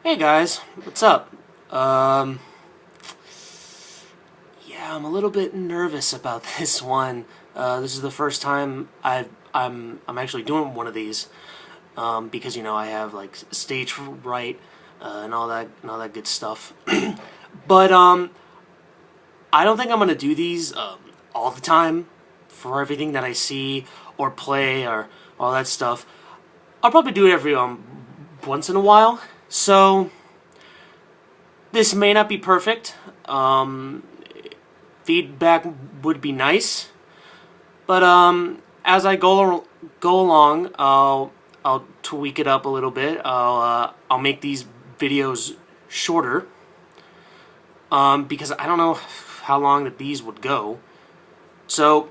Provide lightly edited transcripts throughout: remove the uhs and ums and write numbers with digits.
Hey guys, what's up? Yeah, I'm a little bit nervous about this one. This is the first time I'm actually doing one of these because I have like stage fright and all that good stuff. But I don't think I'm gonna do these all the time for everything that I see or play or all that stuff. I'll probably do it every once in a while. So this may not be perfect. Feedback would be nice, but as I go along, I'll tweak it up a little bit. I'll make these videos shorter because I don't know how long that these would go. So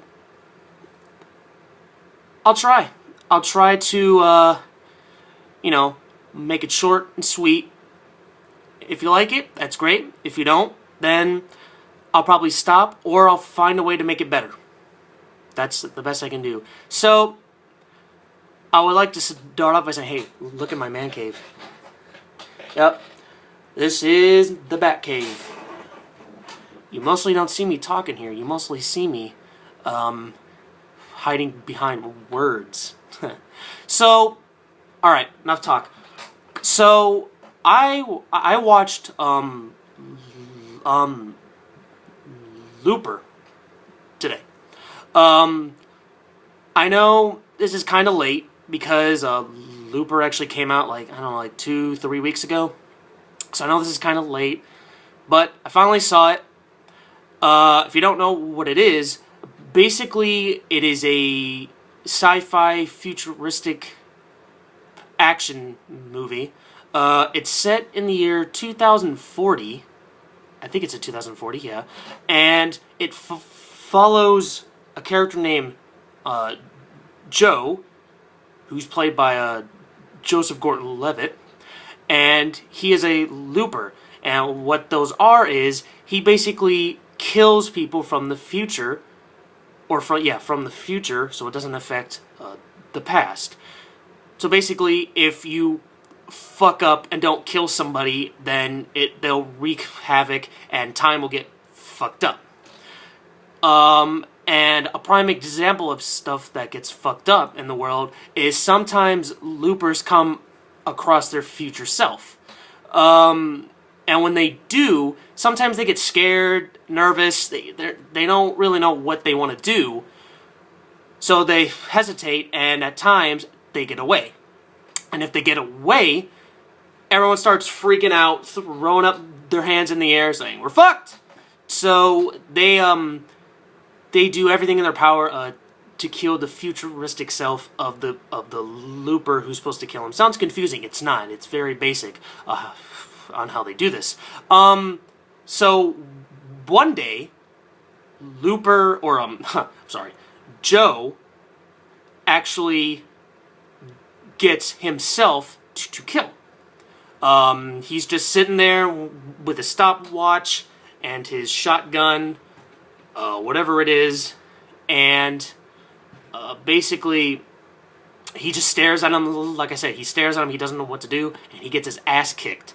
I'll try. I'll try to make it short and sweet. If you like it, that's great. If you don't, then I'll probably stop, or I'll find a way to make it better. That's the best I can do. So, I would like to start off by saying, hey, look at my man cave. Yep, this is the Bat Cave. You mostly don't see me talking here. You mostly see me hiding behind words. So, alright, enough talk. So, I watched Looper today. I know this is kind of late because Looper actually came out like 2-3 weeks ago. So I know this is kind of late, but I finally saw it. If you don't know what it is, basically it is a sci-fi futuristic action movie. It's set in the year 2040. I think it's a 2040, yeah. And it follows a character named Joe, who's played by Joseph Gordon-Levitt, and he is a looper. And what those are is he basically kills people from the future, from the future, so it doesn't affect the past. So basically, if you fuck up and don't kill somebody, then they'll wreak havoc and time will get fucked up. And a prime example of stuff that gets fucked up in the world is sometimes loopers come across their future self. And when they do, sometimes they get scared, nervous, they don't really know what they want to do, so they hesitate, and at times they get away. And if they get away, everyone starts freaking out, throwing up their hands in the air, saying, "We're fucked!" So they do everything in their power to kill the futuristic self of the looper who's supposed to kill him. Sounds confusing. It's not. It's very basic on how they do this. So one day, Joe actually gets himself to kill. He's just sitting there with a stopwatch and his shotgun, whatever it is, and basically he just stares at him. Like I said, he stares at him, he doesn't know what to do, and he gets his ass kicked.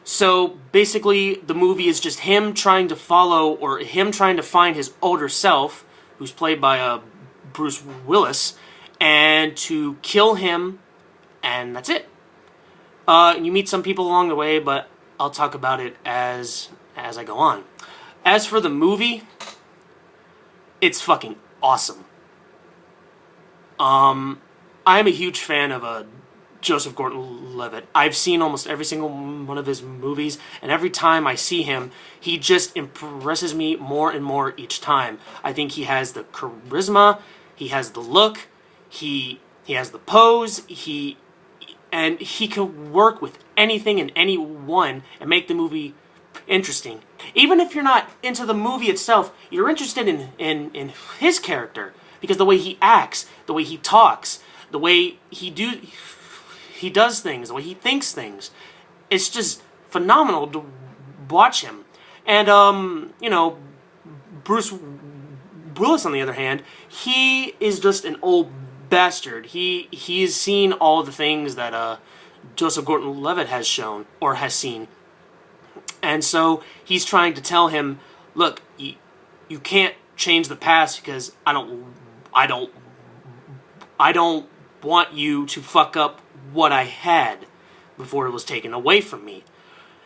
So basically the movie is just him trying to find his older self, who's played by Bruce Willis, and to kill him, and that's it. You meet some people along the way, but I'll talk about it as I go on. As for the movie, it's fucking awesome. I'm a huge fan of Joseph Gordon-Levitt. I've seen almost every single one of his movies, and every time I see him, he just impresses me more and more each time. I think he has the charisma, he has the look, he has the pose, and he can work with anything and anyone and make the movie interesting. Even if you're not into the movie itself, you're interested in his character, because the way he acts, the way he talks, the way he does things, the way he thinks things, it's just phenomenal to watch him. And Bruce Willis, on the other hand, he is just an old bastard. He's seen all the things that Joseph Gordon-Levitt has shown or has seen. And so he's trying to tell him, look, you can't change the past because I don't want you to fuck up what I had before it was taken away from me.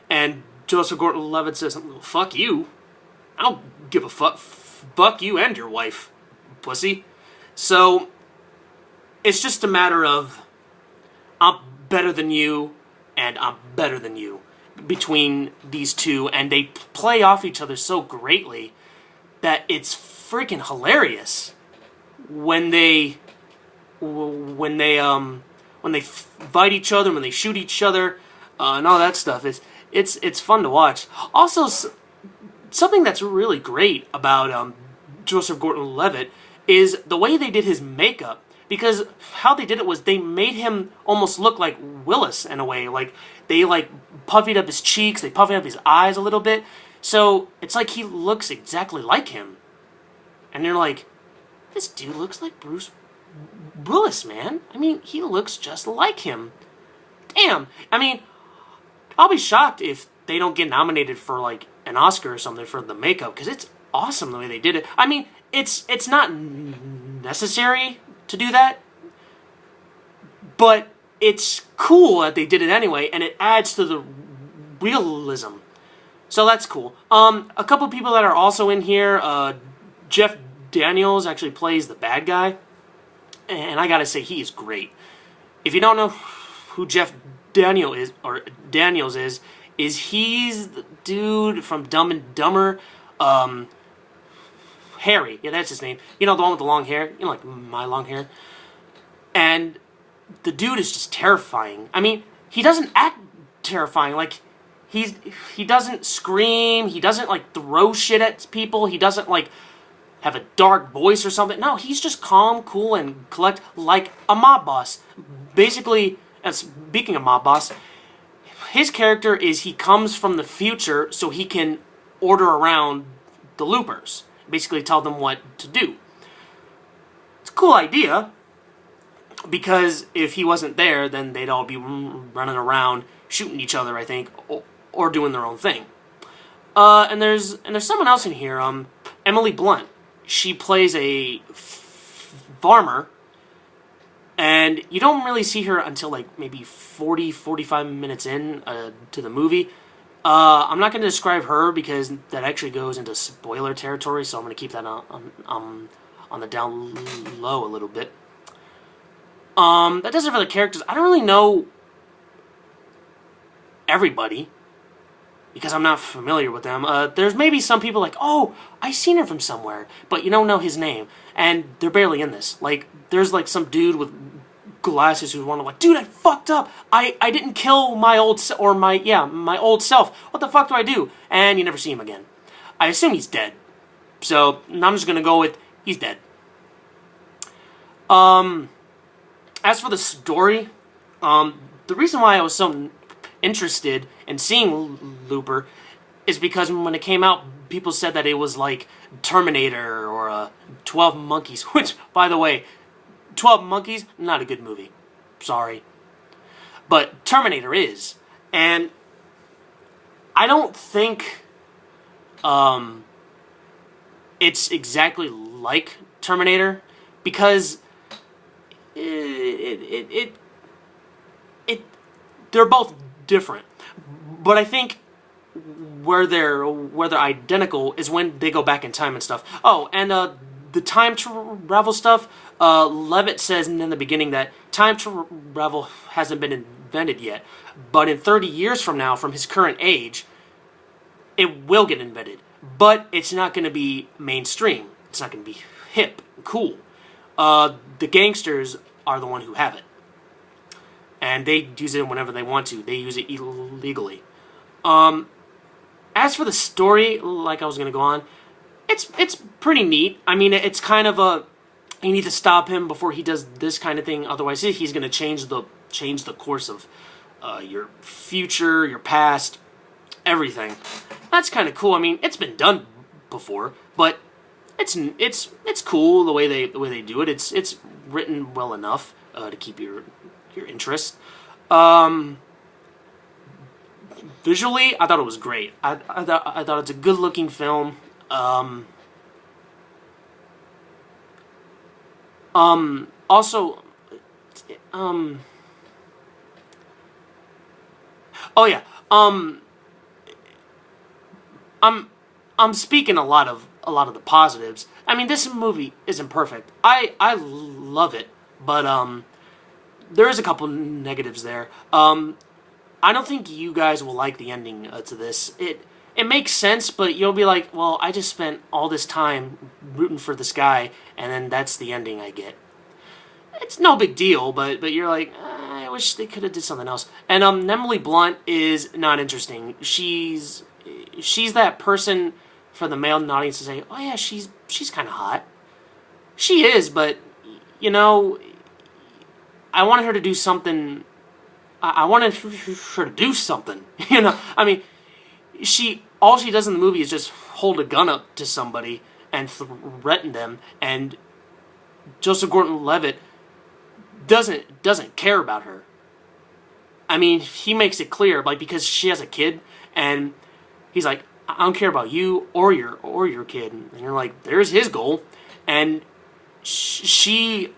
And Joseph Gordon-Levitt says, well, fuck you. I don't give a fuck. Fuck you and your wife, pussy. So it's just a matter of I'm better than you and I'm better than you between these two, and they play off each other so greatly that it's freaking hilarious when they fight each other, when they shoot each other, and all that stuff. It's fun to watch. Also, something that's really great about Joseph Gordon-Levitt is the way they did his makeup. Because how they did it was they made him almost look like Willis in a way. Like, they, like, puffied up his cheeks, they puffied up his eyes a little bit. So, it's like he looks exactly like him. And you're like, this dude looks like Bruce Willis, man. I mean, he looks just like him. Damn. I mean, I'll be shocked if they don't get nominated for, like, an Oscar or something for the makeup. Because it's awesome the way they did it. I mean, it's not necessary to do that, but it's cool that they did it anyway, and it adds to the realism. So that's cool. A couple people that are also in here, Jeff Daniels actually plays the bad guy, and I gotta say, he is great. If you don't know who Jeff Daniels is he's the dude from Dumb and Dumber, Harry, yeah, that's his name. You know, the one with the long hair? You know, like my long hair? And the dude is just terrifying. I mean, he doesn't act terrifying. Like, he doesn't scream. He doesn't, like, throw shit at people. He doesn't, like, have a dark voice or something. No, he's just calm, cool, and collect like a mob boss. Basically, speaking of mob boss, his character is he comes from the future so he can order around the loopers. Basically tell them what to do. It's a cool idea, because if he wasn't there, then they'd all be running around shooting each other, I think, or doing their own thing. And there's someone else in here, Emily Blunt. She plays a farmer, and you don't really see her until like maybe 40-45 minutes in to the movie. I'm not going to describe her because that actually goes into spoiler territory, so I'm going to keep that on the down low a little bit. That does it for the characters. I don't really know everybody because I'm not familiar with them. There's maybe some people like, oh, I seen her from somewhere, but you don't know his name, and they're barely in this. Like, there's like some dude with glasses who's one of like, dude, I fucked up. I didn't kill my old my old self. What the fuck do I do? And you never see him again. I assume he's dead. So I'm just gonna go with he's dead. As for the story, the reason why I was so interested in seeing Looper is because when it came out, people said that it was like Terminator or 12 Monkeys, which, by the way, 12 Monkeys, not a good movie. Sorry. But Terminator is. And I don't think it's exactly like Terminator, because they're both different. But I think where they're identical is when they go back in time and stuff. Oh, and the time travel stuff, Levitt says in the beginning that time travel hasn't been invented yet, but in 30 years from now, from his current age, it will get invented. But it's not going to be mainstream. It's not going to be hip, cool. The gangsters are the one who have it. And they use it whenever they want to. They use it illegally. As for the story, like I was going to go on, it's pretty neat. I mean, it's kind of a, you need to stop him before he does this kind of thing. Otherwise, he's going to change the course of your future, your past, everything. That's kind of cool. I mean, it's been done before, but it's cool the way they do it. It's written well enough to keep your interest. Visually, I thought it was great. I thought it's a good-looking film. Also, oh yeah, I'm speaking a lot of the positives. I mean, this movie isn't perfect. I love it, but there is a couple negatives there. I don't think you guys will like the ending to this. It makes sense, but you'll be like, well, I just spent all this time rooting for this guy, and then that's the ending I get. It's no big deal, but you're like, I wish they could have did something else. And Emily Blunt is not interesting. She's that person for the male audience to say, oh yeah, she's kind of hot. She is, but you know, I wanted her to do something. I wanted her to do something. You know, I mean, all she does in the movie is just hold a gun up to somebody and threaten them. And Joseph Gordon-Levitt doesn't care about her. I mean, he makes it clear, like, because she has a kid, and he's like, I don't care about you or your kid. And you're like, there's his goal, and she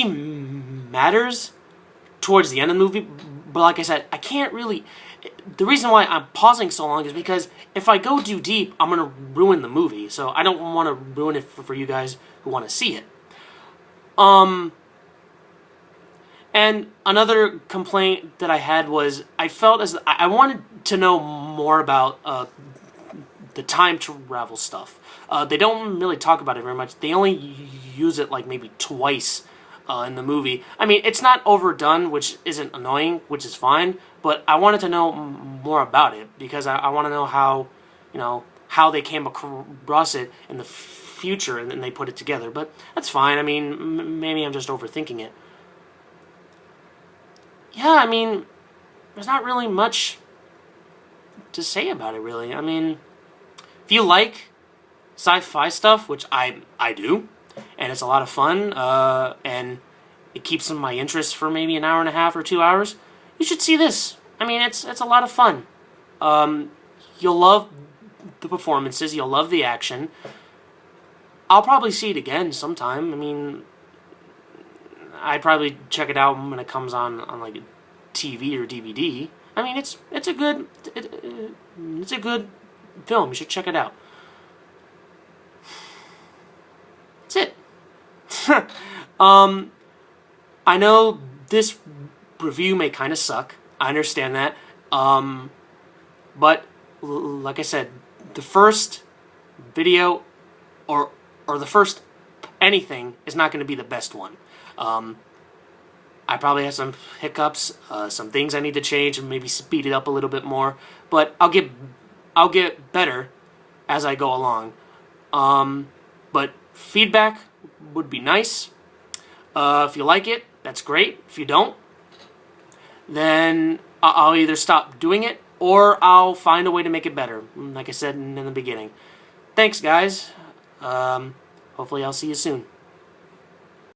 matters towards the end of the movie, but like I said, I can't really. The reason why I'm pausing so long is because if I go too deep, I'm gonna ruin the movie. So I don't want to ruin it for you guys who want to see it. And another complaint that I had was I felt as I wanted to know more about the time travel stuff. They don't really talk about it very much. They only use it like maybe twice in the movie. I mean, it's not overdone, which isn't annoying, which is fine. But I wanted to know more about it because I want to know how, how they came across it in the future and then they put it together. But that's fine. I mean, maybe I'm just overthinking it. Yeah, I mean, there's not really much to say about it, really. I mean, if you like sci-fi stuff, which I do, and it's a lot of fun, and it keeps my interest for maybe an hour and a half or 2 hours, you should see this. I mean, it's a lot of fun. You'll love the performances. You'll love the action. I'll probably see it again sometime. I mean, I'd probably check it out when it comes on like TV or DVD. I mean, it's a good film. You should check it out. That's it. I know this review may kind of suck. I understand that. But like I said, the first video or the first anything is not going to be the best one. I probably have some hiccups, some things I need to change and maybe speed it up a little bit more. But I'll get better as I go along. But feedback would be nice. If you like it, that's great. If you don't, then I'll either stop doing it or I'll find a way to make it better, like I said in the beginning. Thanks, guys. Hopefully I'll see you soon.